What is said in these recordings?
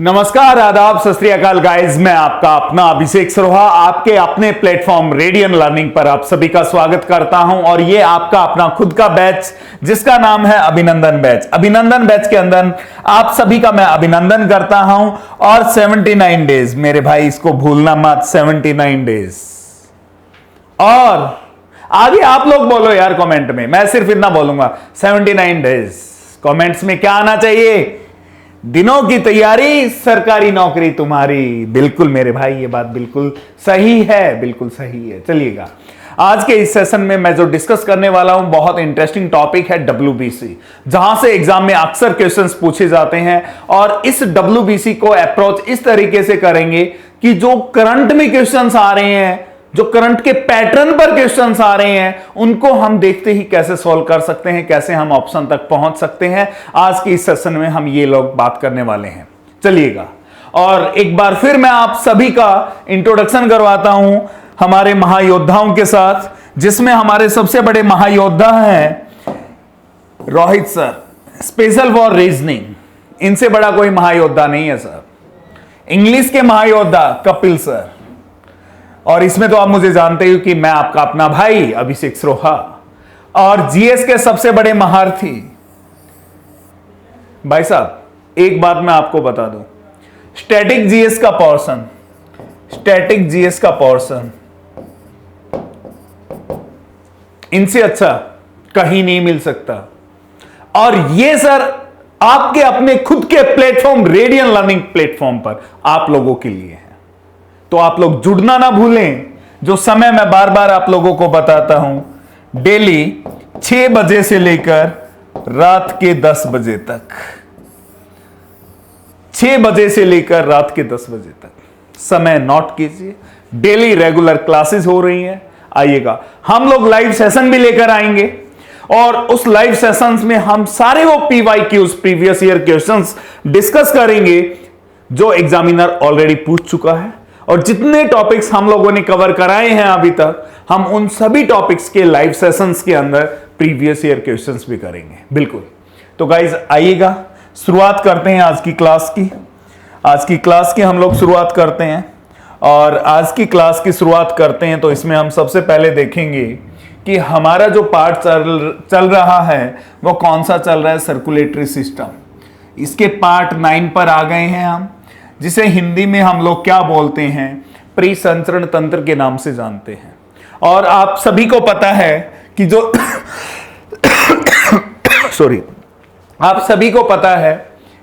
नमस्कार, आदाब, सत श्री अकाल गाइस। मैं आपका अपना अभिषेक सरोहा आपके अपने प्लेटफॉर्म रेडियन लर्निंग पर आप सभी का स्वागत करता हूं। और ये आपका अपना खुद का बैच जिसका नाम है अभिनंदन बैच। अभिनंदन बैच के अंदर आप सभी का मैं अभिनंदन करता हूं। और 79 डेज मेरे भाई, इसको भूलना मत, 79 डेज। और आगे आप लोग बोलो यार कमेंट में, मैं सिर्फ इतना बोलूंगा 79 डेज। कमेंट्स में क्या आना चाहिए? दिनों की तैयारी, सरकारी नौकरी तुम्हारी। बिल्कुल मेरे भाई, ये बात बिल्कुल सही है, बिल्कुल सही है। चलिएगा, आज के इस सेशन में मैं जो डिस्कस करने वाला हूं बहुत इंटरेस्टिंग टॉपिक है WBC, जहां से एग्जाम में अक्सर क्वेश्चंस पूछे जाते हैं। और इस WBC को अप्रोच इस तरीके से करेंगे कि जो करंट में क्वेश्चंस आ रहे हैं, जो करंट के पैटर्न पर क्वेश्चंस आ रहे हैं, उनको हम देखते ही कैसे सॉल्व कर सकते हैं, कैसे हम ऑप्शन तक पहुंच सकते हैं। आज की इस सेशन में हम ये लोग बात करने वाले हैं। चलिएगा, और एक बार फिर मैं आप सभी का इंट्रोडक्शन करवाता हूं हमारे महायोद्धाओं के साथ, जिसमें हमारे सबसे बड़े महायोद्धा हैं Rohit sir, special for reasoning. इनसे बड़ा कोई महायोद्धा नहीं है सर। इंग्लिश के महायोद्धा कपिल सर। और इसमें तो आप मुझे जानते हो कि मैं आपका अपना भाई अभिषेक सरोहा। और जीएस के सबसे बड़े महारथी भाई साहब, एक बात मैं आपको बता दूं, स्टैटिक जीएस का पोर्शन, स्टैटिक जीएस का पोर्शन इनसे अच्छा कहीं नहीं मिल सकता। और ये सर आपके अपने खुद के प्लेटफॉर्म रेडियन लर्निंग प्लेटफॉर्म पर आप लोगों के लिए है। तो आप लोग जुड़ना ना भूलें। जो समय मैं बार बार आप लोगों को बताता हूं, डेली 6 बजे से लेकर रात के 10 बजे तक, 6 बजे से लेकर रात के 10 बजे तक समय नोट कीजिए। डेली रेगुलर क्लासेस हो रही हैं, आइएगा। हम लोग लाइव सेशन भी लेकर आएंगे और उस लाइव सेशंस में हम सारे वो PYQs, previous year questions discuss करेंगे जो एग्जामिनर ऑलरेडी पूछ चुका है। और जितने टॉपिक्स हम लोगों ने कवर कराए हैं अभी तक, हम उन सभी टॉपिक्स के लाइव सेशंस के अंदर प्रीवियस ईयर क्वेश्चंस भी करेंगे। बिल्कुल। तो गाइज आइएगा, शुरुआत करते हैं आज की क्लास की। आज की क्लास की हम लोग शुरुआत करते हैं। और आज की क्लास की शुरुआत करते हैं तो इसमें हम सबसे पहले देखेंगे कि हमारा जो पार्ट चल रहा है वो कौन सा चल रहा है, सर्कुलेटरी सिस्टम। इसके पार्ट 9 पर आ गए हैं हम, जिसे हिंदी में हम लोग क्या बोलते हैं, प्री संचरण तंत्र के नाम से जानते हैं। और आप सभी को पता है कि जो सॉरी, आप सभी को पता है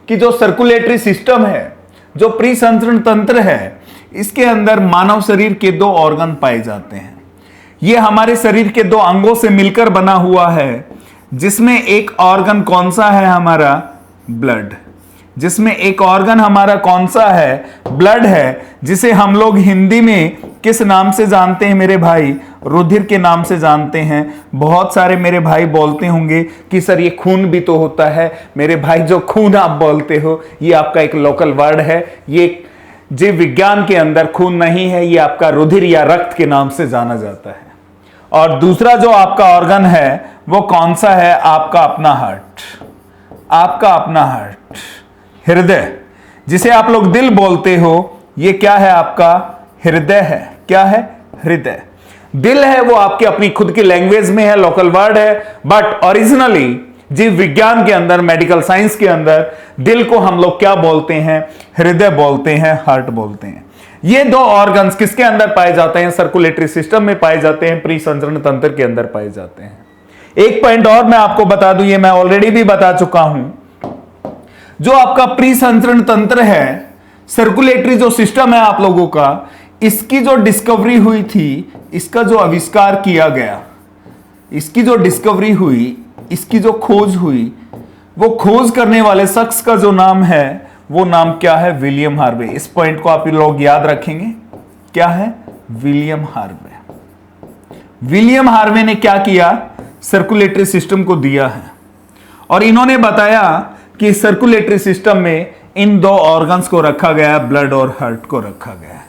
कि जो सर्कुलेटरी सिस्टम है, जो प्री संचरण तंत्र है, इसके अंदर मानव शरीर के 2 ऑर्गन पाए जाते हैं। यह हमारे शरीर के 2 अंगों से मिलकर बना हुआ है, जिसमें एक ऑर्गन कौन सा है, हमारा ब्लड। जिसमें एक ऑर्गन हमारा कौन सा है, ब्लड है, जिसे हम लोग हिंदी में किस नाम से जानते हैं मेरे भाई, रुधिर के नाम से जानते हैं। बहुत सारे मेरे भाई बोलते होंगे कि सर ये खून भी तो होता है। मेरे भाई, जो खून आप बोलते हो ये आपका एक लोकल वर्ड है, ये जीव विज्ञान के अंदर खून नहीं है, ये आपका रुधिर या रक्त के नाम से जाना जाता है। और दूसरा जो आपका ऑर्गन है वो कौन सा है, आपका अपना हार्ट, आपका अपना हार्ट, हृदय, जिसे आप लोग दिल बोलते हो, ये क्या है, आपका हृदय है। क्या है, हृदय। दिल है वो आपकी अपनी खुद की लैंग्वेज में है, लोकल वर्ड है, बट ओरिजिनली जीव विज्ञान के अंदर, मेडिकल साइंस के अंदर दिल को हम लोग क्या बोलते हैं, हृदय बोलते हैं, हार्ट बोलते हैं। ये 2 ऑर्गन्स किसके अंदर पाए जाते हैं, सर्कुलेटरी सिस्टम में पाए जाते हैं, प्री संचरण तंत्र के अंदर पाए जाते हैं। एक पॉइंट और मैं आपको बता दूं, ये मैं ऑलरेडी भी बता चुका हूं, जो आपका प्री संचरण तंत्र है, सर्कुलेटरी जो सिस्टम है आप लोगों का, इसकी जो डिस्कवरी हुई थी, इसका जो आविष्कार किया गया, इसकी जो डिस्कवरी हुई, इसकी जो खोज हुई, वो खोज करने वाले शख्स का जो नाम है वो नाम क्या है, विलियम हार्वे। इस पॉइंट को आप लोग याद रखेंगे। क्या है, विलियम हार्वे। विलियम हार्वे ने क्या किया, सर्कुलेटरी सिस्टम को दिया है। और इन्होंने बताया कि सर्कुलेटरी सिस्टम में इन 2 ऑर्गन्स को रखा गया, ब्लड और हार्ट को रखा गया।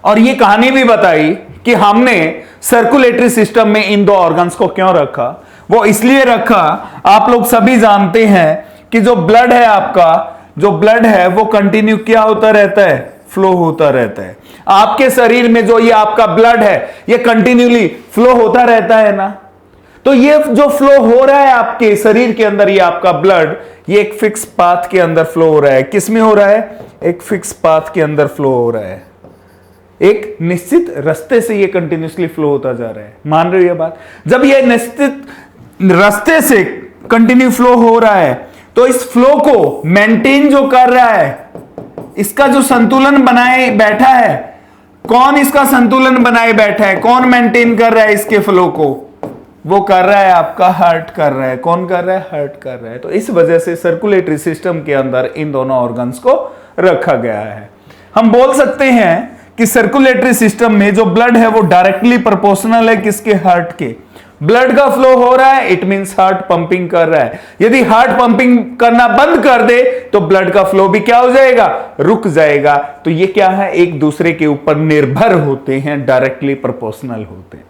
और ये कहानी भी बताई कि हमने सर्कुलेटरी सिस्टम में इन 2 ऑर्गन्स को क्यों रखा। वो इसलिए रखा, आप लोग सभी जानते हैं कि जो ब्लड है आपका, जो ब्लड है वो कंटिन्यू क्या होता रहता है, फ्लो होता रहता है। आपके शरीर में जो ये आपका ब्लड है ये कंटिन्यूली फ्लो होता रहता है ना। तो ये जो फ्लो हो रहा है आपके शरीर के अंदर, ये आपका ब्लड, ये एक फिक्स पाथ के अंदर फ्लो हो रहा है। किस में हो रहा है, एक फिक्स पाथ के अंदर फ्लो हो रहा है, एक निश्चित रास्ते से ये कंटिन्यूसली फ्लो होता जा रहा है। मान रहे हो ये बात? जब ये निश्चित रास्ते से कंटिन्यू फ्लो हो रहा है तो इस फ्लो को मेंटेन जो कर रहा है, इसका जो संतुलन बनाए बैठा है, कौन इसका संतुलन बनाए बैठा है, कौन मेंटेन कर रहा है इसके फ्लो को, वो कर रहा है आपका हार्ट कर रहा है। कौन कर रहा है, हार्ट कर रहा है। तो इस वजह से सर्कुलेटरी सिस्टम के अंदर इन दोनों ऑर्गन्स को रखा गया है। हम बोल सकते हैं कि सर्कुलेटरी सिस्टम में जो ब्लड है वो डायरेक्टली प्रोपोर्शनल है किसके, हार्ट के। ब्लड का फ्लो हो रहा है, इट मींस हार्ट पंपिंग कर रहा है। यदि हार्ट पंपिंग करना बंद कर दे तो ब्लड का फ्लो भी क्या हो जाएगा, रुक जाएगा। तो ये क्या है, एक दूसरे के ऊपर निर्भर होते हैं, डायरेक्टली प्रोपोर्शनल होते हैं।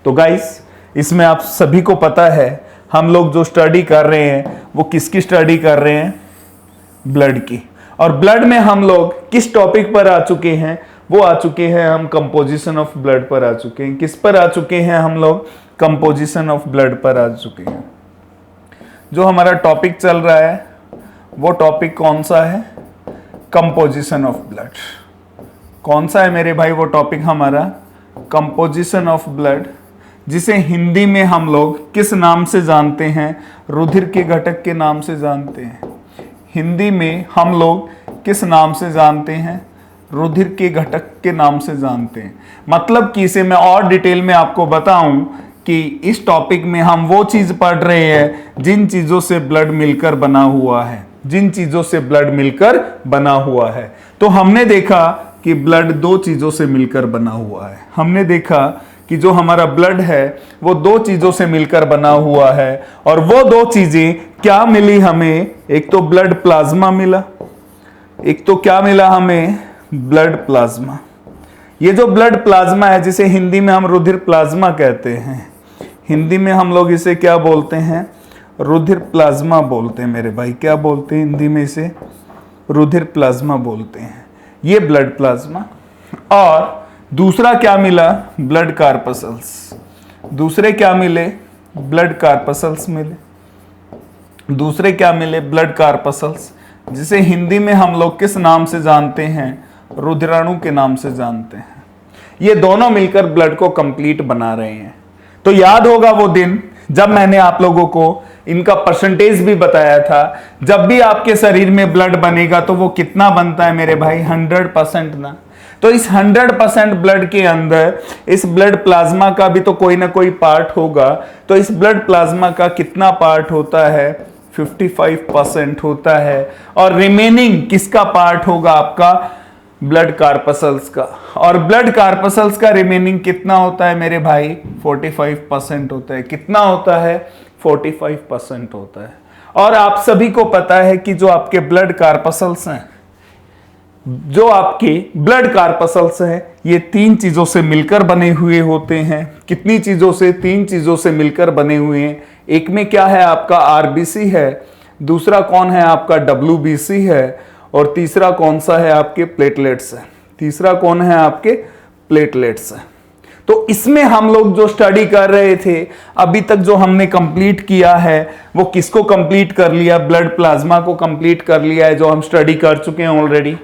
तो गाइस, इसमें आप सभी को पता है हम लोग जो स्टडी कर रहे हैं वो किसकी स्टडी कर रहे हैं, ब्लड की। और ब्लड में हम लोग किस टॉपिक पर आ चुके हैं, वो आ चुके हैं हम कंपोजिशन ऑफ ब्लड पर आ चुके हैं। किस पर आ चुके हैं हम लोग, कंपोजिशन ऑफ ब्लड पर आ चुके हैं। जो हमारा टॉपिक चल रहा है वो टॉपिक कौन सा है, कंपोजिशन ऑफ ब्लड। कौन सा है मेरे भाई वो टॉपिक हमारा, कंपोजिशन ऑफ ब्लड, जिसे हिंदी में हम लोग किस नाम से जानते हैं, रुधिर के घटक के नाम से जानते हैं। हिंदी में हम लोग किस नाम से जानते हैं, रुधिर के घटक के नाम से जानते हैं। मतलब कि इसे मैं और डिटेल में आपको बताऊं कि इस टॉपिक में हम वो चीज पढ़ रहे हैं जिन चीजों से ब्लड मिलकर बना हुआ है, जिन चीजों से ब्लड मिलकर बना हुआ है। तो हमने देखा कि ब्लड दो चीजों से मिलकर बना हुआ है। हमने देखा कि जो हमारा ब्लड है वो दो चीजों से मिलकर बना हुआ है। और वो दो चीजें क्या मिली हमें, एक तो ब्लड प्लाज्मा मिला, एक तो क्या मिला हमें, ब्लड प्लाज्मा। ये जो ब्लड प्लाज्मा है जिसे हिंदी में हम रुधिर प्लाज्मा कहते हैं, हिंदी में हम लोग इसे क्या बोलते हैं, रुधिर प्लाज्मा बोलते हैं मेरे भाई। क्या बोलते हैं हिंदी में इसे, रुधिर प्लाज्मा बोलते हैं, ये ब्लड प्लाज्मा। और दूसरा क्या मिला, ब्लड कार्पसल्स। दूसरे क्या मिले, ब्लड कार्पसल्स मिले। दूसरे क्या मिले, ब्लड कार्पसल्स, जिसे हिंदी में हम लोग किस नाम से जानते हैं, रुधिराणु के नाम से जानते हैं। ये दोनों मिलकर ब्लड को कंप्लीट बना रहे हैं। तो याद होगा वो दिन जब मैंने आप लोगों को इनका परसेंटेज भी बताया था। जब भी आपके शरीर में ब्लड बनेगा तो वो कितना बनता है मेरे भाई, 100% ना। तो इस 100% ब्लड के अंदर इस ब्लड प्लाज्मा का भी तो कोई ना कोई पार्ट होगा। तो इस ब्लड प्लाज्मा का कितना पार्ट होता है, 55% होता है। और रिमेनिंग किसका पार्ट होगा आपका, ब्लड कार्पसल्स का। और ब्लड कार्पसल्स का रिमेनिंग कितना होता है मेरे भाई, 45% होता है। कितना होता है, 45% होता है। और आप सभी को पता है कि जो आपके ब्लड कार्पसल्स हैं, जो आपके ब्लड कार्पसल्स हैं, ये तीन चीजों से मिलकर बने हुए होते हैं। कितनी चीजों से, तीन चीजों से मिलकर बने हुए हैं। एक में क्या है आपका, आरबीसी है, दूसरा कौन है आपका, डब्ल्यूबीसी है, और तीसरा कौन सा है आपके, प्लेटलेट्स है। तीसरा कौन है आपके, प्लेटलेट्स है। तो इसमें हम लोग जो स्टडी कर रहे थे अभी तक, जो हमने कंप्लीट किया है वो किसको कंप्लीट कर लिया, ब्लड प्लाज्मा को कंप्लीट कर लिया है, जो हम स्टडी कर चुके हैं ऑलरेडी।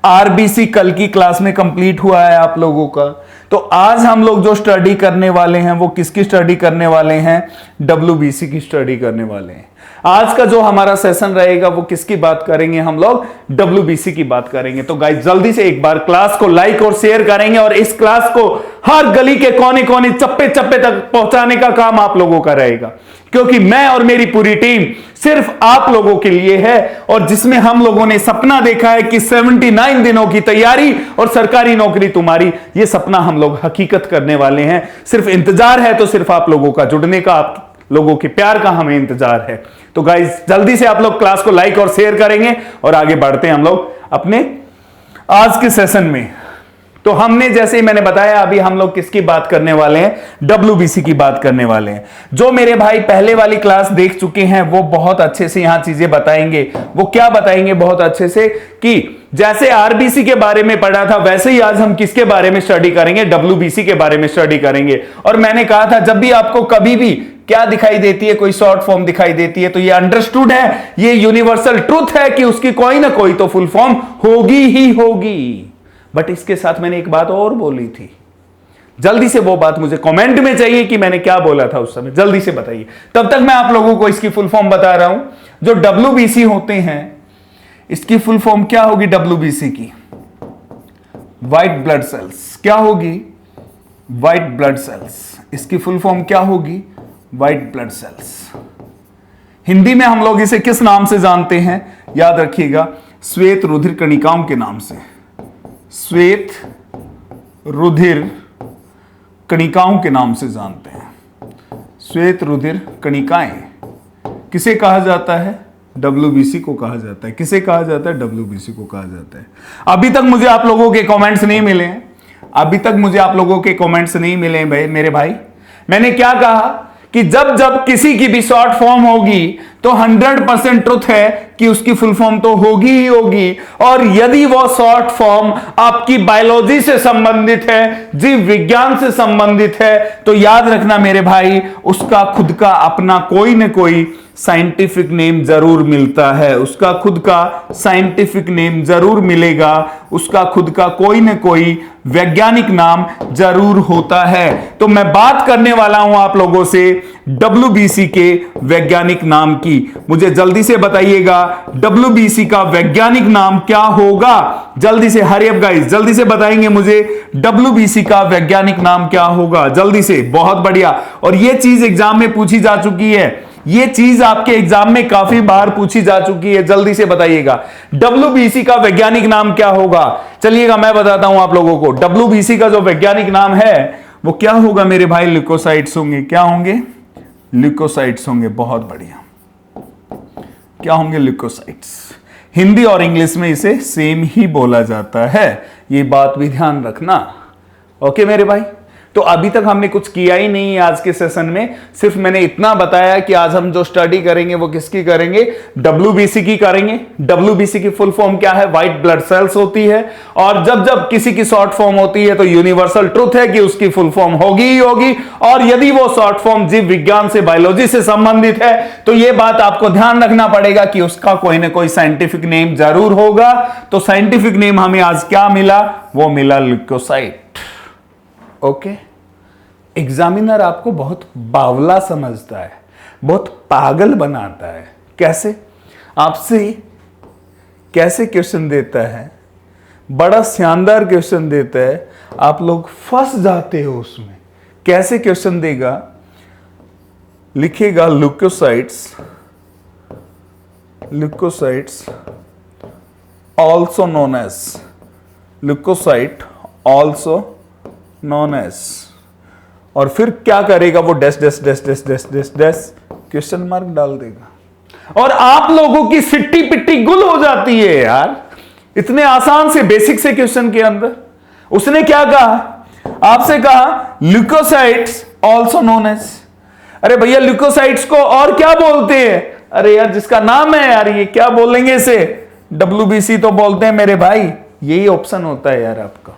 आरबीसी कल की क्लास में कंप्लीट हुआ है आप लोगों का। तो आज हम लोग जो स्टडी करने वाले हैं वो किसकी स्टडी करने वाले हैं, डब्ल्यूबीसी की स्टडी करने वाले हैं। आज का जो हमारा सेशन रहेगा वो किसकी बात करेंगे, हम लोग डब्ल्यूबीसी की बात करेंगे। तो गाइस जल्दी से एक बार क्लास को लाइक और शेयर करेंगे और इस क्लास को हर गली के कोने कोने, चप्पे चप्पे तक पहुंचाने का काम आप लोगों का रहेगा। क्योंकि मैं और मेरी पूरी टीम सिर्फ आप लोगों के लिए है, और जिसमें हम लोगों ने सपना देखा है कि 79 दिनों की तैयारी और सरकारी नौकरी तुम्हारी, ये सपना हम लोग हकीकत करने वाले हैं। सिर्फ इंतजार है तो सिर्फ आप लोगों का जुड़ने का, आप लोगों के प्यार का हमें इंतजार है। तो गाइस जल्दी से आप लोग क्लास को लाइक और शेयर करेंगे और आगे बढ़ते हैं हम लोग अपने आज के सेशन में। तो हमने जैसे ही मैंने बताया, अभी हम लोग किसकी बात करने वाले हैं, डब्ल्यूबीसी की बात करने वाले हैं। जो मेरे भाई पहले वाली क्लास देख चुके हैं वो बहुत अच्छे से यहां चीजें बताएंगे। वो क्या बताएंगे बहुत अच्छे से, कि जैसे आरबीसी के बारे में पढ़ा था वैसे ही आज हम किसके बारे में स्टडी करेंगे, डब्ल्यूबीसी के बारे में स्टडी करेंगे। और मैंने कहा था जब भी आपको कभी भी क्या दिखाई देती है, कोई शॉर्ट फॉर्म दिखाई देती है, तो ये अंडरस्टूड है, ये यूनिवर्सल ट्रूथ है कि उसकी कोई ना कोई तो फुल फॉर्म होगी ही होगी। बट इसके साथ मैंने एक बात और बोली थी, जल्दी से वो बात मुझे कमेंट में चाहिए कि मैंने क्या बोला था उस समय, जल्दी से बताइए। तब तक मैं आप लोगों को इसकी फुल फॉर्म बता रहा हूं। जो डब्ल्यूबीसी होते हैं इसकी फुल फॉर्म क्या होगी, डब्ल्यूबीसी की व्हाइट ब्लड सेल्स। क्या होगी, व्हाइट ब्लड सेल्स। इसकी फुल फॉर्म क्या होगी, व्हाइट ब्लड सेल्स। हिंदी में हम लोग इसे किस नाम से जानते हैं, याद रखिएगा, श्वेत रुधिर कणिकाओं के नाम से। श्वेत रुधिर कणिकाओं के नाम से जानते हैं। श्वेत रुधिर कणिकाएं किसे कहा जाता है, डब्ल्यूबीसी को कहा जाता है। किसे कहा जाता है, डब्ल्यूबीसी को कहा जाता है। अभी तक मुझे आप लोगों के कमेंट्स नहीं मिले हैं, अभी तक मुझे आप लोगों के कमेंट्स नहीं मिले हैं भाई मेरे भाई। मैंने क्या कहा कि जब जब किसी की भी शॉर्ट फॉर्म होगी तो 100% ट्रुथ है कि उसकी फुल फॉर्म तो होगी ही होगी। और यदि वो शॉर्ट फॉर्म आपकी बायोलॉजी से संबंधित है, जीव विज्ञान से संबंधित है, तो याद रखना मेरे भाई, उसका खुद का अपना कोई न कोई साइंटिफिक नेम जरूर मिलता है। उसका खुद का साइंटिफिक नेम जरूर मिलेगा, उसका खुद का कोई न कोई वैज्ञानिक नाम जरूर होता है। तो मैं बात करने वाला हूं आप लोगों से डब्ल्यूबीसी के वैज्ञानिक नाम की। मुझे जल्दी से बताइएगा डब्ल्यूबीसी का वैज्ञानिक नाम क्या होगा, जल्दी से, हरी अप गाइस, जल्दी से बताएंगे मुझे डब्ल्यूबीसी का वैज्ञानिक नाम क्या होगा, जल्दी से। बहुत बढ़िया। और यह चीज एग्जाम में पूछी जा चुकी है, ये चीज आपके एग्जाम में काफी बार पूछी जा चुकी है, जल्दी से बताइएगा डब्ल्यूबीसी का वैज्ञानिक नाम क्या होगा। चलिएगा मैं बताता हूं आप लोगों को, डब्ल्यूबीसी का जो वैज्ञानिक नाम है वो क्या होगा मेरे भाई, ल्यूकोसाइट्स होंगे। क्या होंगे, ल्यूकोसाइट्स होंगे। बहुत बढ़िया, क्या होंगे, ल्यूकोसाइट्स। हिंदी और इंग्लिश में इसे सेम ही बोला जाता है, ये बात भी ध्यान रखना। ओके मेरे भाई, तो अभी तक हमने कुछ किया ही नहीं है आज के सेशन में, सिर्फ मैंने इतना बताया कि आज हम जो स्टडी करेंगे वो किसकी करेंगे, डब्ल्यूबीसी की करेंगे। डब्ल्यूबीसी की फुल फॉर्म क्या है, व्हाइट ब्लड सेल्स होती है। और जब जब किसी की शॉर्ट फॉर्म होती है तो यूनिवर्सल ट्रुथ है कि उसकी फुल फॉर्म होगी ही होगी। और यदि वो शॉर्ट फॉर्म जीव विज्ञान से, बायोलॉजी से संबंधित है, तो यह बात आपको ध्यान रखना पड़ेगा कि उसका कोई ना कोई साइंटिफिक नेम जरूर होगा। तो साइंटिफिक नेम हमें आज क्या मिला, वो मिला ल्यूकोसाइट। ओके, एग्जामिनर आपको बहुत बावला समझता है, बहुत पागल बनाता है। कैसे, आपसे कैसे क्वेश्चन देता है, बड़ा शानदार क्वेश्चन देता है, आप लोग फंस जाते हो उसमें। कैसे क्वेश्चन देगा, लिखेगा leukocytes, leukocytes also known as, leukocyte also known as, और फिर क्या करेगा वो, dash dash dash dash dash dash dash question mark डाल देगा। और आप लोगों की सिट्टी पिट्टी गुल हो जाती है यार, इतने आसान से बेसिक से क्वेश्चन के अंदर। उसने क्या कहा, आपसे कहा ल्यूकोसाइट्स ऑल्सो नोन एज। अरे भैया ल्यूकोसाइट्स को और क्या बोलते हैं, अरे यार जिसका नाम है यार, ये क्या बोलेंगे इसे, डब्ल्यूबीसी तो बोलते हैं मेरे भाई। यही ऑप्शन होता है यार आपका।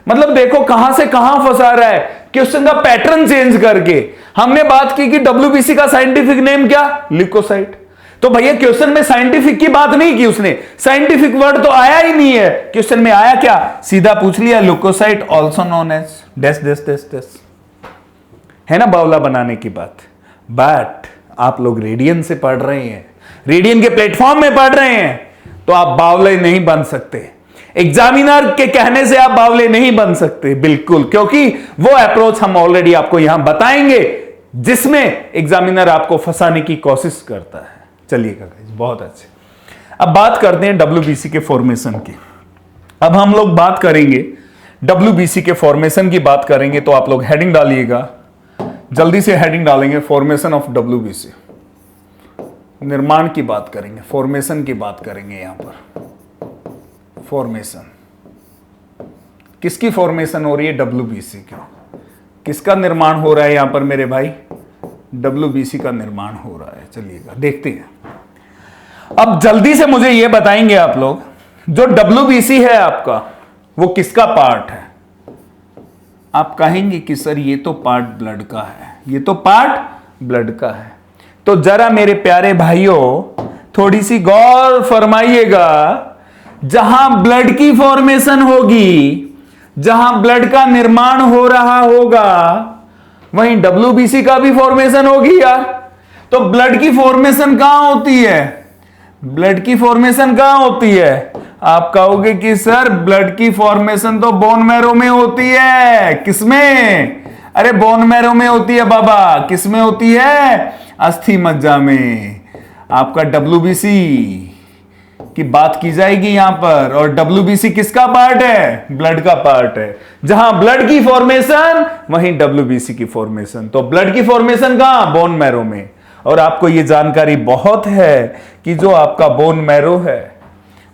मतलब देखो कहां से कहां फंसा रहा है, क्वेश्चन का पैटर्न चेंज करके। हमने बात की कि डब्ल्यूबीसी का साइंटिफिक नेम क्या, ल्यूकोसाइट। तो भैया क्वेश्चन में साइंटिफिक की बात नहीं की उसने, साइंटिफिक वर्ड तो आया ही नहीं है क्वेश्चन में। आया क्या, सीधा पूछ लिया leukocyte also known as dash dash dash dash. है ना बावला बनाने की बात। बट आप लोग रेडियन से पढ़ रहे हैं, रेडियन के प्लेटफॉर्म में पढ़ रहे हैं, तो आप बावले नहीं बन सकते। एग्जामिनर के कहने से आप बावले नहीं बन सकते, बिल्कुल, क्योंकि वो अप्रोच हम ऑलरेडी आपको यहां बताएंगे जिसमें एग्जामिनर आपको फंसाने की कोशिश करता है। चलिएगा गाइस, बहुत अच्छे। अब बात करते हैं डब्ल्यूबीसी के फॉर्मेशन की। अब हम लोग बात करेंगे डब्ल्यूबीसी के फॉर्मेशन की बात करेंगे, तो आप लोग हेडिंग डालिएगा, जल्दी से हेडिंग डालेंगे, फॉर्मेशन ऑफ डब्ल्यूबीसी। निर्माण की बात करेंगे, फॉर्मेशन की बात करेंगे। यहां पर फॉर्मेशन, किसकी फॉर्मेशन हो रही है? WBC की। किसका निर्माण हो रहा है यहां पर मेरे भाई? WBC का निर्माण हो रहा है। चलिएगा देखते हैं। अब जल्दी से मुझे यह बताएंगे आप लोग, जो WBC है आपका, वो किसका पार्ट है? आप कहेंगे कि सर ये तो पार्ट ब्लड का है, ये तो पार्ट ब्लड का है। तो जरा मेरे प्यारे भाइयों थोड़ी सी गौर फरमाइएगा, जहां ब्लड की फॉर्मेशन होगी, जहां ब्लड का निर्माण हो रहा होगा, वहीं WBC का भी फॉर्मेशन होगी यार। तो ब्लड की फॉर्मेशन कहां होती है? ब्लड की फॉर्मेशन कहां होती है? आप कहोगे कि सर ब्लड की फॉर्मेशन तो बोन मैरो में होती है। किसमें? अरे बोन मैरो में होती है बाबा। किसमें होती है? अस्थि मज्जा में। आपका WBC की बात की जाएगी यहां पर, और WBC किसका पार्ट है? ब्लड का पार्ट है। जहां ब्लड की फॉर्मेशन वहीं WBC की फॉर्मेशन। तो ब्लड की फॉर्मेशन कहां? बोन मैरो में। और आपको यह जानकारी बहुत है कि जो आपका बोन मैरो है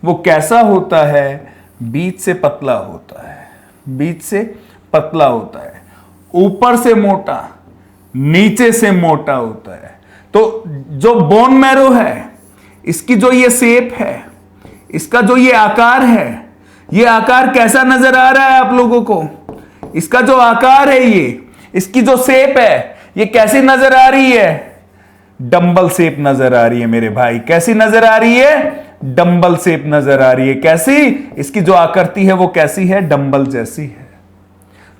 वो कैसा होता है? बीच से पतला होता है। बीच से पतला होता है, ऊपर से मोटा, नीचे से मोटा होता है। तो जो बोन मैरो है, इसकी जो ये शेप है, इसका जो ये आकार है, ये आकार कैसा नजर आ रहा है आप लोगों को? इसका जो आकार है, ये इसकी जो शेप है, ये कैसी नजर आ रही है? डंबल शेप नजर आ रही है मेरे भाई। कैसी नजर आ रही है? डंबल शेप नजर आ रही है। कैसी? इसकी जो आकृति है वो कैसी है? डंबल जैसी है।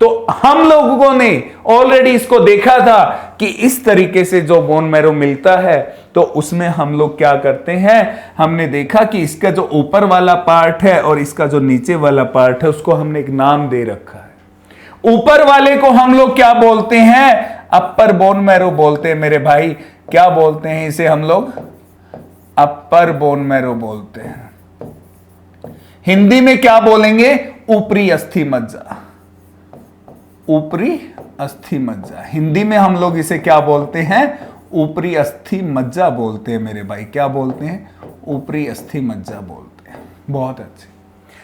तो हम लोगों ने ऑलरेडी इसको देखा था कि इस तरीके से जो बोन मैरो मिलता है, तो उसमें हम लोग क्या करते हैं, हमने देखा कि इसका जो ऊपर वाला पार्ट है और इसका जो नीचे वाला पार्ट है, उसको हमने एक नाम दे रखा है। ऊपर वाले को हम लोग क्या बोलते हैं? अपर बोन मैरो बोलते हैं मेरे भाई। क्या बोलते हैं इसे हम लोग? अपर बोन मैरो बोलते हैं। हिंदी में क्या बोलेंगे? ऊपरी अस्थि मज्जा। ऊपरी अस्थि मज्जा, हिंदी में हम लोग इसे क्या बोलते हैं? ऊपरी अस्थि मज्जा बोलते हैं मेरे भाई। क्या बोलते हैं? ऊपरी अस्थि मज्जा बोलते हैं। बहुत अच्छे।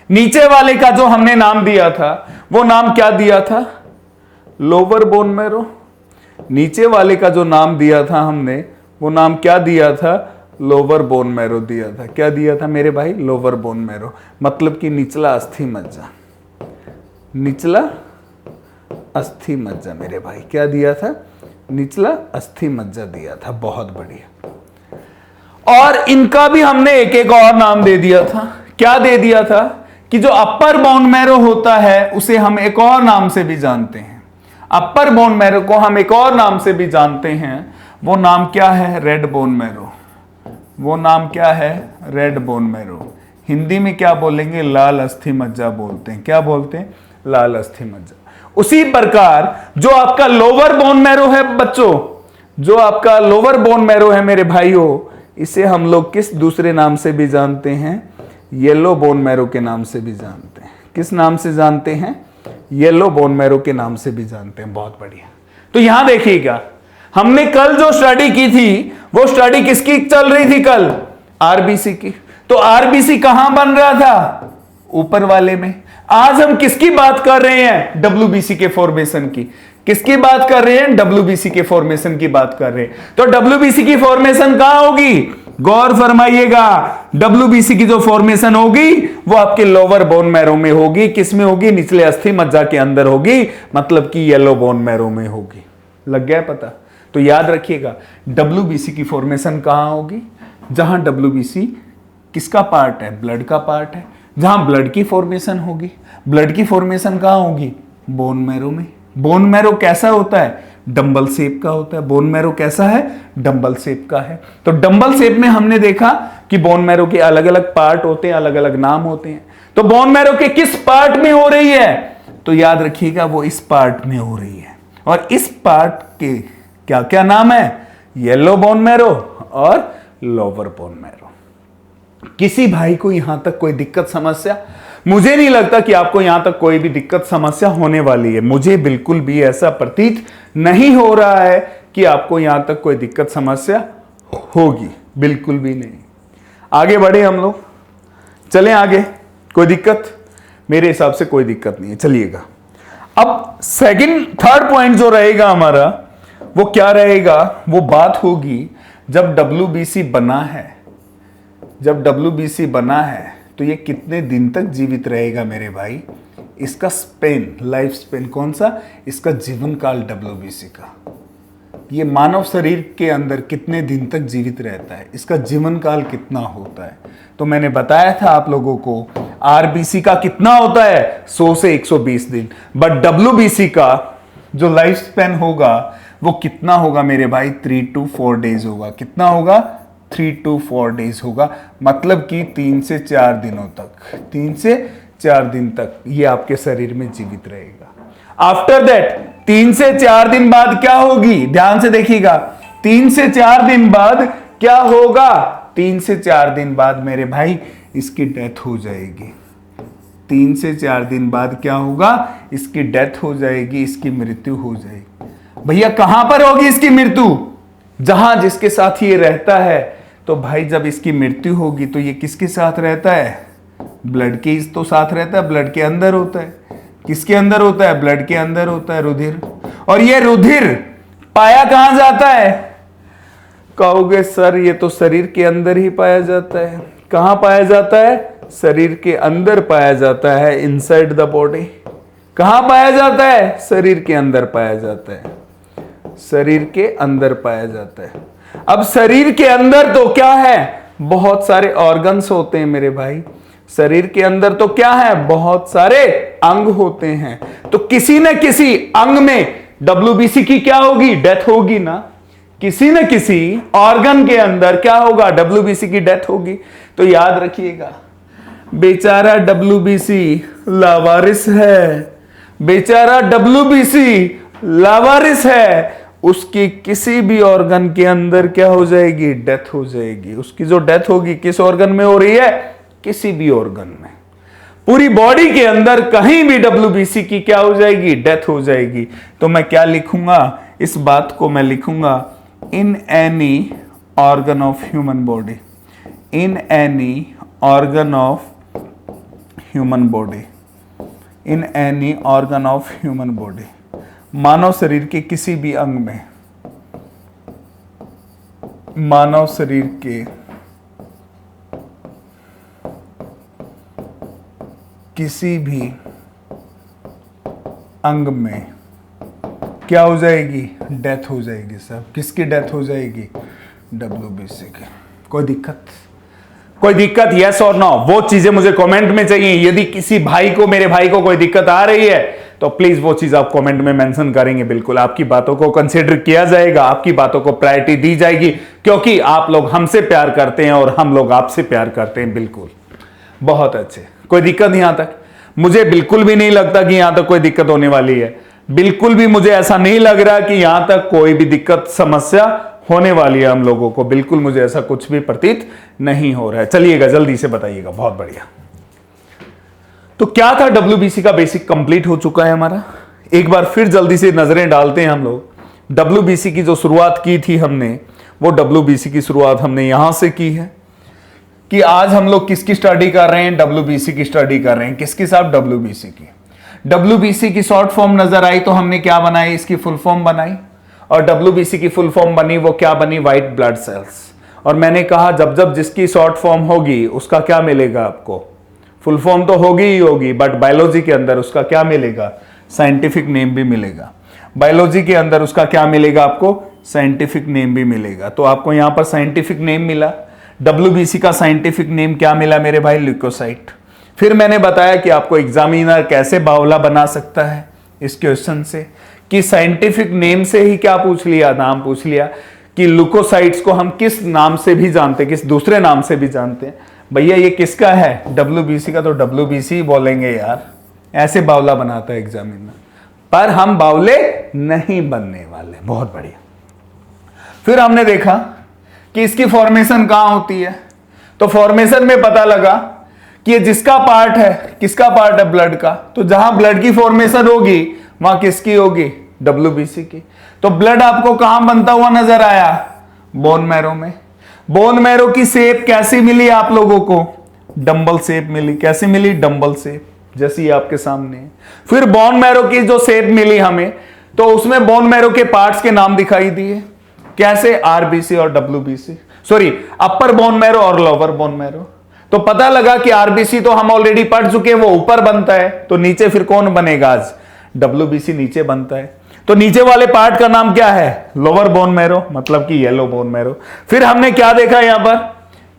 नीचे वाले का जो हमने नाम दिया था, वो नाम क्या दिया था? Lower bone marrow. नीचे वाले का जो नाम दिया था हमने, वो नाम क्या दिया था? लोअर बोन मैरो दिया था। क्या दिया था मेरे भाई? लोअर बोन मैरो, मतलब कि निचला अस्थि मज्जा। निचला अस्थि मज्जा मेरे भाई। क्या दिया था? निचला अस्थि मज्जा दिया था। बहुत बढ़िया। और इनका भी हमने एक एक और नाम दे दिया था। क्या दे दिया था? कि जो अपर बोन मैरो होता है उसे हम एक और नाम से भी जानते हैं। अपर बोन मैरो को हम एक और नाम से भी जानते हैं। वो नाम क्या है? Red bone marrow. वो नाम क्या है? Red bone marrow. हिंदी में क्या बोलेंगे? लाल अस्थि मज्जा बोलते हैं। क्या बोलते हैं? लाल अस्थि मज्जा। उसी प्रकार जो आपका लोअर बोन मैरो है बच्चों, जो आपका लोअर बोन मैरो है मेरे भाइयों, इसे हम लोग किस दूसरे नाम से भी जानते हैं? येलो बोन मैरो के नाम से भी जानते हैं। किस नाम से जानते हैं? येलो बोन मैरो के नाम से भी जानते हैं। बहुत बढ़िया। तो यहां देखिएगा, हमने कल जो स्टडी की थी, वो स्टडी किसकी चल रही थी कल? आरबीसी की। तो आरबीसी कहां बन रहा था? ऊपर वाले में। आज हम किसकी बात कर रहे हैं? WBC के फॉर्मेशन की। किसकी बात कर रहे हैं? WBC के फॉर्मेशन की बात कर रहे हैं। तो WBC की फॉर्मेशन कहां होगी? गौर फरमाइएगा, WBC की जो फॉर्मेशन होगी वो आपके लोअर बोन मैरो में होगी। किस में होगी? निचले अस्थि मज्जा के अंदर होगी, मतलब कि येलो बोन मैरो में होगी। लग गया पता? तो याद रखिएगा, WBC की फॉर्मेशन कहां होगी? जहां WBC किसका पार्ट है? ब्लड का पार्ट है। जहां ब्लड की फॉर्मेशन होगी, ब्लड की फॉर्मेशन कहां होगी? बोन मैरो में। बोन मैरो कैसा होता है? डंबल शेप का होता है। बोन मैरो कैसा है? डंबल शेप का है। तो डंबल शेप में हमने देखा कि बोन मैरो के अलग अलग पार्ट होते हैं, अलग अलग नाम होते हैं। तो बोन मैरो के किस पार्ट में हो रही है? तो याद रखिएगा, वो इस पार्ट में हो रही है। और इस पार्ट के क्या क्या नाम है? येलो बोन मैरो और लोअर बोन मैरो। किसी भाई को यहां तक कोई दिक्कत समस्या? मुझे नहीं लगता कि आपको यहां तक कोई भी दिक्कत समस्या होने वाली है। मुझे बिल्कुल भी ऐसा प्रतीत नहीं हो रहा है कि आपको यहां तक कोई दिक्कत समस्या होगी, बिल्कुल भी नहीं। आगे बढ़े हम लोग, चलें आगे। कोई दिक्कत मेरे हिसाब से कोई दिक्कत नहीं है। चलिएगा, अब थर्ड पॉइंट जो रहेगा हमारा वो क्या रहेगा, वो बात होगी जब WBC बना है। जब WBC बना है तो ये कितने दिन तक जीवित रहेगा मेरे भाई, इसका स्पेन, लाइफ स्पेन कौन सा, इसका जीवन काल WBC का, ये मानव शरीर के अंदर कितने दिन तक जीवित रहता है, इसका जीवन काल कितना होता है। तो मैंने बताया था आप लोगों को RBC का कितना होता है, 100 से 120 दिन, बट WBC का जो लाइफ स्पेन होगा वो कितना होगा मेरे भाई, 3 to 4 डेज होगा। कितना होगा, 3 to 4 डेज होगा, मतलब कि 3 से 4 दिनों तक, 3 से 4 दिन तक ये आपके शरीर में जीवित रहेगा। आफ्टर दैट 3 से 4 दिन बाद क्या होगी, ध्यान से देखिएगा, 3 से 4 दिन बाद क्या होगा, 3 से 4 दिन बाद मेरे भाई इसकी डेथ हो जाएगी। 3 से 4 दिन बाद क्या होगा, इसकी डेथ हो जाएगी, इसकी मृत्यु हो जाएगी। भैया कहां पर होगी इसकी मृत्यु, जहां जिसके साथ ये रहता है। तो भाई जब इसकी मृत्यु होगी तो ये किसके साथ रहता है, ब्लड के तो साथ रहता है, ब्लड के अंदर होता है। किसके अंदर होता है, ब्लड के अंदर होता है, रुधिर। और ये रुधिर पाया कहां जाता है, कहोगे सर ये तो शरीर के अंदर ही पाया जाता है। कहां पाया जाता है, शरीर के अंदर पाया जाता है, इनसाइड द बॉडी। कहां पाया जाता है, शरीर के अंदर पाया जाता है, शरीर के अंदर पाया जाता है। अब शरीर के अंदर तो क्या है, बहुत सारे ऑर्गन्स होते हैं मेरे भाई, शरीर के अंदर तो क्या है, बहुत सारे अंग होते हैं। तो किसी न किसी अंग में WBC की क्या होगी, डेथ होगी ना, किसी न किसी ऑर्गन के अंदर क्या होगा, WBC की डेथ होगी। तो याद रखिएगा, बेचारा WBC लावारिस है, बेचारा WBC लावारिस है, उसकी किसी भी ऑर्गन के अंदर क्या हो जाएगी, डेथ हो जाएगी। उसकी जो डेथ होगी किस ऑर्गन में हो रही है, किसी भी ऑर्गन में, पूरी बॉडी के अंदर कहीं भी WBC की क्या हो जाएगी, डेथ हो जाएगी। तो मैं क्या लिखूंगा, इस बात को मैं लिखूंगा, in any organ of human body, in any organ of human body, in any organ of human body, मानव शरीर के किसी भी अंग में, मानव शरीर के किसी भी अंग में क्या हो जाएगी, डेथ हो जाएगी। सब किसकी डेथ हो जाएगी, WBC की। कोई दिक्कत, कोई दिक्कत, यस और नो, वो चीजें मुझे कमेंट में चाहिए। यदि किसी भाई को, मेरे भाई को कोई दिक्कत आ रही है तो प्लीज वो चीज आप कमेंट में मेंशन करेंगे। बिल्कुल आपकी बातों को कंसीडर किया जाएगा, आपकी बातों को प्रायोरिटी दी जाएगी, क्योंकि आप लोग हमसे प्यार करते हैं और हम लोग आपसे प्यार करते हैं। बिल्कुल, बहुत अच्छे, कोई दिक्कत नहीं। यहां तक मुझे बिल्कुल भी नहीं लगता कि यहां तक कोई दिक्कत होने वाली है, बिल्कुल भी मुझे ऐसा नहीं लग रहा कि यहां तक कोई भी दिक्कत समस्या होने वाली है हम लोगों को, बिल्कुल मुझे ऐसा कुछ भी प्रतीत नहीं हो रहा है। चलिएगा जल्दी से बताइएगा, बहुत बढ़िया। तो क्या था, WBC का बेसिक कंप्लीट हो चुका है हमारा। एक बार फिर जल्दी से नजरें डालते हैं हम लोग। WBC की जो शुरुआत की थी हमने, वो WBC की शुरुआत हमने यहां से की है कि आज हम लोग किसकी स्टडी कर रहे हैं, WBC की स्टडी कर रहे हैं। किसकी साहब, WBC की। WBC की शॉर्ट फॉर्म नजर आई तो हमने क्या बनाई, इसकी फुल फॉर्म बनाई, और WBC की फुल फॉर्म बनी, वो क्या बनी, व्हाइट ब्लड सेल्स। और मैंने कहा जब जब जिसकी शॉर्ट फॉर्म होगी उसका क्या मिलेगा आपको, फुल फॉर्म तो होगी ही होगी, बट बायोलॉजी के अंदर उसका क्या मिलेगा, साइंटिफिक नेम भी मिलेगा। बायोलॉजी के अंदर उसका क्या मिलेगा आपको, साइंटिफिक नेम भी मिलेगा। तो आपको यहां पर साइंटिफिक नेम मिला, WBC का साइंटिफिक नेम क्या मिला मेरे भाई, ल्यूकोसाइट। फिर मैंने बताया कि आपको एग्जामिनर कैसे बावला बना सकता है इस क्वेश्चन से, कि साइंटिफिक नेम से ही क्या पूछ लिया, नाम पूछ लिया, कि ल्यूकोसाइट्स को हम किस नाम से भी जानते हैं, किस दूसरे नाम से भी जानते हैं। भैया ये किसका है, WBC का, तो WBC बोलेंगे यार, ऐसे बावला बनाता है एग्जामिनर, पर हम बावले नहीं बनने वाले। बहुत बढ़िया। फिर हमने देखा कि इसकी फॉर्मेशन कहां होती है, तो फॉर्मेशन में पता लगा कि ये जिसका पार्ट है, किसका पार्ट है, ब्लड का, तो जहां ब्लड की फॉर्मेशन होगी वहां किसकी होगी, WBC की। तो ब्लड आपको कहां बनता हुआ नजर आया, बोन मैरो में। बोन मैरो की शेप कैसी मिली आप लोगों को, डंबल शेप मिली। कैसी मिली, डंबल शेप। जैसी आपके सामने है। फिर बोन मैरो की जो शेप मिली हमें, तो उसमें बोन मैरो के पार्ट्स के नाम दिखाई दिए, कैसे, आरबीसी और डब्ल्यूबीसी, सॉरी अपर बोन मैरो और लोअर बोन मैरो। तो पता लगा कि आरबीसी तो हम ऑलरेडी पढ़ चुके हैं, वो ऊपर बनता है, तो नीचे फिर कौन बनेगा, आज डब्ल्यूबीसी नीचे बनता है। तो नीचे वाले पार्ट का नाम क्या है, लोअर बोन मैरो, मतलब कि येलो बोन मैरो। फिर हमने क्या देखा यहां पर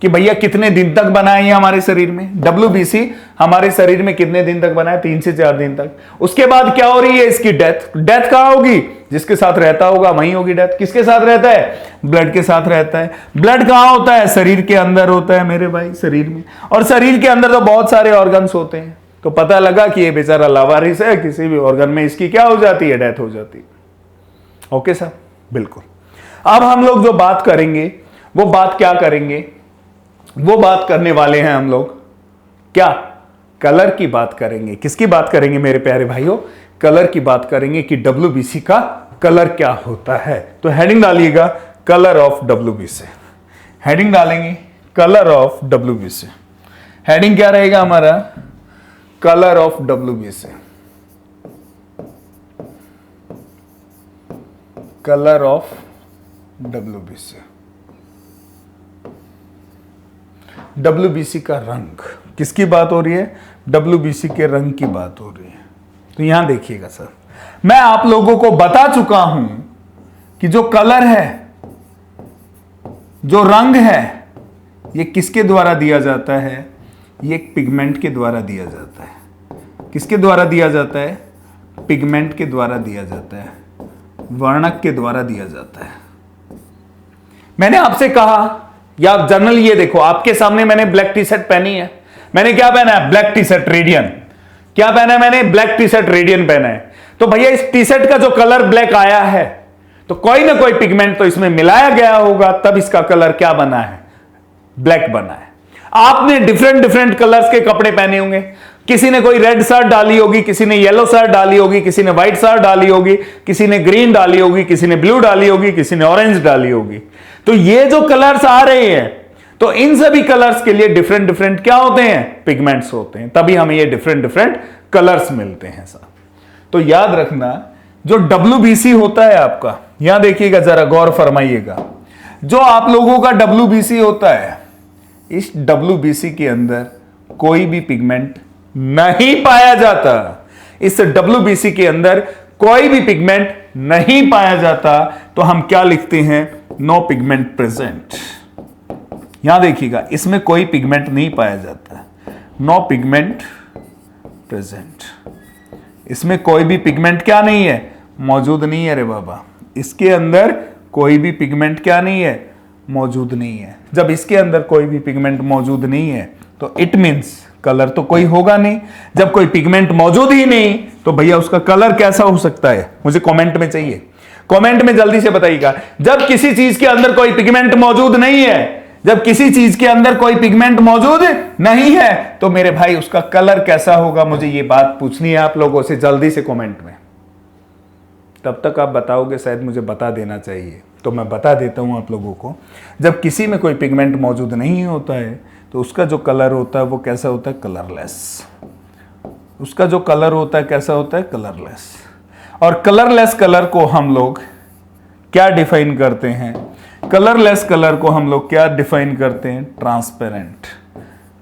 कि भैया कितने दिन तक बना है हमारे शरीर में, डब्ल्यूबीसी हमारे शरीर में कितने दिन तक बना है, 3 से 4 दिन तक। उसके बाद क्या हो रही है, इसकी डेथ। डेथ कहां होगी, जिसके साथ रहता होगा वहीं होगी डेथ। किसके साथ रहता है, ब्लड के साथ रहता है। ब्लड कहां होता है, शरीर के अंदर होता है मेरे भाई, शरीर में। और शरीर के अंदर तो बहुत सारे ऑर्गन्स होते हैं। तो पता लगा कि ये बेचारा लावारिस है, किसी भी ऑर्गन में इसकी क्या हो जाती है, डेथ हो जाती है। ओके सर, बिल्कुल। अब हम लोग जो बात करेंगे वो बात क्या करेंगे, वो बात करने वाले हैं हम लोग क्या, कलर की बात करेंगे। किसकी बात करेंगे मेरे प्यारे भाइयों, कलर की बात करेंगे कि डब्ल्यूबीसी का कलर क्या होता है। तो हेडिंग डालिएगा कलर ऑफ डब्ल्यूबीसी, हेडिंग डालेंगे कलर ऑफ डब्ल्यूबीसी। हेडिंग क्या रहेगा हमारा, colour of WBC, colour of WBC. WBC का रंग, किसकी बात हो रही है, डब्ल्यूबीसी के रंग की बात हो रही है। तो यहां देखिएगा सर, मैं आप लोगों को बता चुका हूं कि जो कलर है, जो रंग है, ये किसके द्वारा दिया जाता है, ये पिगमेंट के द्वारा दिया जाता है। किसके द्वारा दिया जाता है, पिगमेंट के द्वारा दिया जाता है, वर्णक के द्वारा दिया जाता है। मैंने आपसे कहा, या जनरल ये देखो आपके सामने मैंने ब्लैक टी शर्ट पहनी है, मैंने क्या पहना है, ब्लैक टी शर्ट रेडियन। क्या पहना है मैंने, ब्लैक टी शर्ट रेडियन पहना है। तो भैया इस टी शर्ट का जो कलर ब्लैक आया है, तो कोई ना कोई पिगमेंट तो इसमें मिलाया गया होगा, तब इसका कलर क्या बना है, ब्लैक बना है। आपने डिफरेंट डिफरेंट कलर्स के कपड़े पहने होंगे, किसी ने कोई रेड शर्ट डाली होगी, किसी ने येलो शर्ट डाली होगी, किसी ने व्हाइट शर्ट डाली होगी, किसी ने ग्रीन डाली होगी, किसी ने ब्लू डाली होगी, किसी ने ऑरेंज डाली होगी। तो ये जो कलर्स आ रहे हैं, तो इन सभी कलर्स के लिए डिफरेंट डिफरेंट क्या होते हैं, पिगमेंट्स होते हैं, तभी हमें ये डिफरेंट डिफरेंट कलर्स मिलते हैं सर। तो याद रखना, जो डब्ल्यूबीसी होता है आपका, यहां देखिएगा जरा गौर फरमाइएगा, जो आप लोगों का डब्ल्यूबीसी होता है, इस डब्ल्यूबीसी के अंदर कोई भी पिगमेंट नहीं पाया जाता। इस डब्ल्यूबीसी के अंदर कोई भी पिगमेंट नहीं पाया जाता। तो हम क्या लिखते हैं, नो पिगमेंट प्रेजेंट। यहां देखिएगा, इसमें कोई पिगमेंट नहीं पाया जाता, नो पिगमेंट प्रेजेंट। इसमें कोई भी पिगमेंट क्या नहीं है, मौजूद नहीं है रे बाबा। इसके अंदर कोई भी पिगमेंट क्या नहीं है, मौजूद नहीं है। जब इसके अंदर कोई भी पिगमेंट मौजूद नहीं है, तो इट मीन्स कलर तो कोई होगा नहीं। जब कोई पिगमेंट मौजूद ही नहीं, तो भैया उसका कलर कैसा हो सकता है, मुझे कमेंट में चाहिए, कमेंट में जल्दी से बताइएगा। जब किसी चीज के अंदर कोई पिगमेंट मौजूद नहीं है, जब किसी चीज के अंदर कोई पिगमेंट मौजूद नहीं है, तो मेरे भाई उसका कलर कैसा होगा, मुझे ये बात पूछनी है आप लोगों से, जल्दी से कमेंट में। तब तक आप बताओगे, शायद मुझे बता देना चाहिए, तो मैं बता देता हूं आप लोगों को। जब किसी में कोई पिगमेंट मौजूद नहीं होता है, तो उसका जो कलर होता है वो कैसा होता है, कलरलेस। उसका जो कलर होता है कैसा होता है, कलरलेस। और कलरलेस कलर को हम लोग क्या डिफाइन करते हैं, कलरलेस कलर को हम लोग क्या डिफाइन करते हैं, ट्रांसपेरेंट।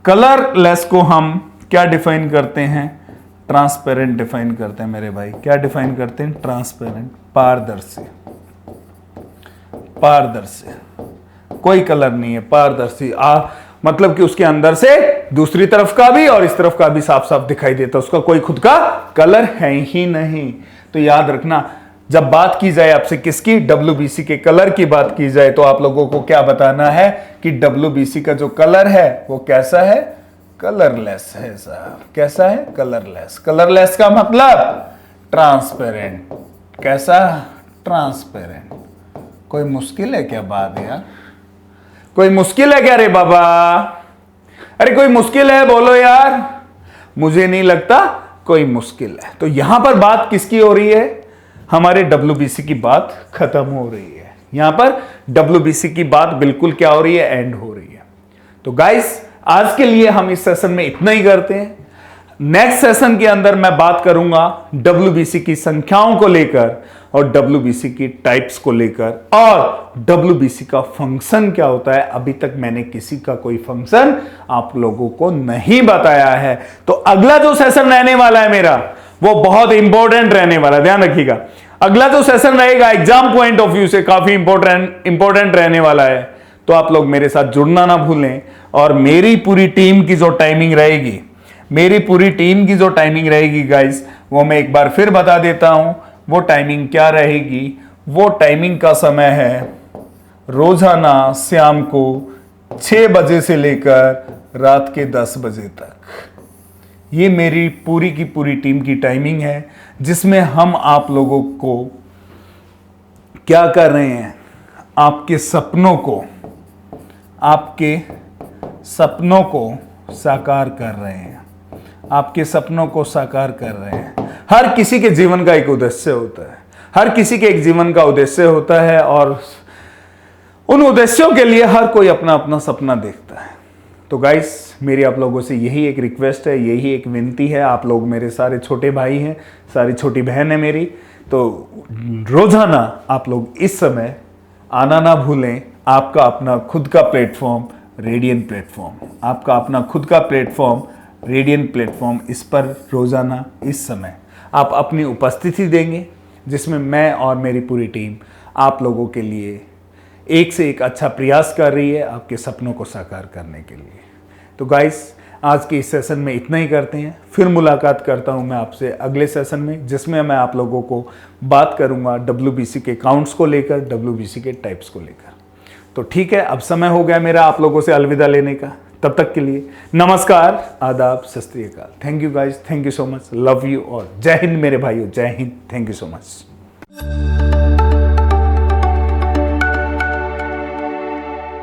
कलरलेस को हम क्या डिफाइन करते हैं, ट्रांसपेरेंट डिफाइन करते हैं मेरे भाई। क्या डिफाइन करते हैं, ट्रांसपेरेंट, पारदर्शी। पारदर्शी, कोई कलर नहीं है, पारदर्शी। मतलब कि उसके अंदर से दूसरी तरफ का भी और इस तरफ का भी साफ साफ दिखाई देता, उसका कोई खुद का कलर है ही नहीं। तो याद रखना, जब बात की जाए आपसे किसकी, डब्ल्यूबीसी के कलर की बात की जाए, तो आप लोगों को क्या बताना है कि डब्ल्यूबीसी का जो कलर है वो कैसा है, कलरलेस है साहब। कैसा है, कलरलेस। कलरलेस का मतलब ट्रांसपेरेंट। कैसा, ट्रांसपेरेंट। कोई मुश्किल है क्या बात यार, कोई मुश्किल है क्या रे बाबा, अरे कोई मुश्किल है बोलो यार। मुझे नहीं लगता कोई मुश्किल है। तो यहां पर बात किसकी हो रही है, हमारे डब्ल्यूबीसी की बात खत्म हो रही है। यहां पर डब्ल्यूबीसी की बात बिल्कुल क्या हो रही है, एंड हो रही है। तो गाइस, आज के लिए हम इस सेशन में इतना ही करते हैं। नेक्स्ट सेशन के अंदर मैं बात करूंगा WBC की संख्याओं को लेकर और WBC की टाइप्स को लेकर और WBC का फंक्शन क्या होता है। अभी तक मैंने किसी का कोई फंक्शन आप लोगों को नहीं बताया है। तो अगला जो सेशन रहने वाला है मेरा, वो बहुत इंपॉर्टेंट रहने वाला है, ध्यान रखिएगा। अगला जो सेशन रहेगा एग्जाम पॉइंट ऑफ व्यू से काफी इंपॉर्टेंट रहने वाला है। तो आप लोग मेरे साथ जुड़ना ना भूलें। और मेरी पूरी टीम की जो टाइमिंग रहेगी, गाइस, वो मैं एक बार फिर बता देता हूं। वो टाइमिंग क्या रहेगी? वो टाइमिंग का समय है रोजाना शाम को 6 बजे से लेकर रात के 10 बजे तक। ये मेरी पूरी की पूरी टीम की टाइमिंग है, जिसमें हम आप लोगों को क्या कर रहे हैं, आपके सपनों को साकार कर रहे हैं। आपके सपनों को साकार कर रहे हैं। हर किसी के जीवन का एक उद्देश्य होता है, हर किसी के एक जीवन का उद्देश्य होता है, और उन उद्देश्यों के लिए हर कोई अपना अपना सपना देखता है। तो गाइस, मेरी आप लोगों से यही एक रिक्वेस्ट है, यही एक विनती है। आप लोग मेरे सारे छोटे भाई हैं, सारी छोटी बहन है मेरी। तो रोजाना आप लोग इस समय आना ना भूलें। आपका अपना खुद का प्लेटफॉर्म रेडियंट प्लेटफॉर्म, इस पर रोजाना इस समय आप अपनी उपस्थिति देंगे, जिसमें मैं और मेरी पूरी टीम आप लोगों के लिए एक से एक अच्छा प्रयास कर रही है आपके सपनों को साकार करने के लिए। तो गाइस, आज के इस सेशन में इतना ही करते हैं। फिर मुलाकात करता हूं मैं आपसे अगले सेशन में, जिसमें मैं आप लोगों को बात करूंगा WBC के काउंट्स को लेकर, WBC के टाइप्स को लेकर। तो ठीक है, अब समय हो गया मेरा आप लोगों से अलविदा लेने का। तब तक के लिए नमस्कार, आदाब, सत श्री अकाल। Thank you guys, thank you so much, love you और जय हिंद मेरे भाइयों, जय Hind, thank you so much.